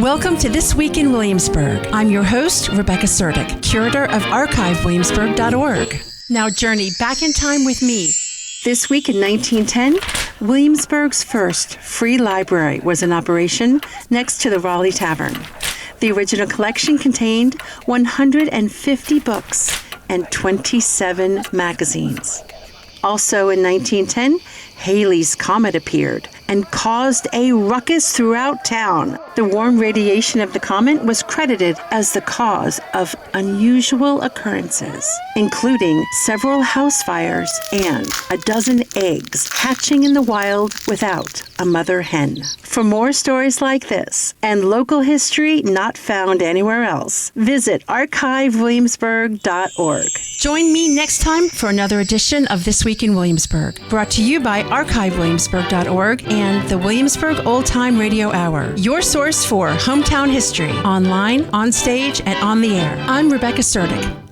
Welcome to This Week in Williamsburg. I'm your host, Rebecca Suerdieck, curator of archivewilliamsburg.org. Now journey back in time with me. This week in 1910, Williamsburg's first free library was in operation next to the Raleigh Tavern. The original collection contained 150 books and 27 magazines. Also in 1910, Halley's Comet appeared and caused a ruckus throughout town. The warm radiation of the comet was credited as the cause of unusual occurrences, including several house fires and a dozen eggs hatching in the wild without a mother hen. For more stories like this and local history not found anywhere else, visit archivewilliamsburg.org. Join me next time for another edition of This Week in Williamsburg, brought to you by archivewilliamsburg.org and the Williamsburg Old Time Radio Hour, your source for hometown history, online, on stage, and on the air. I'm Rebecca Suerdieck.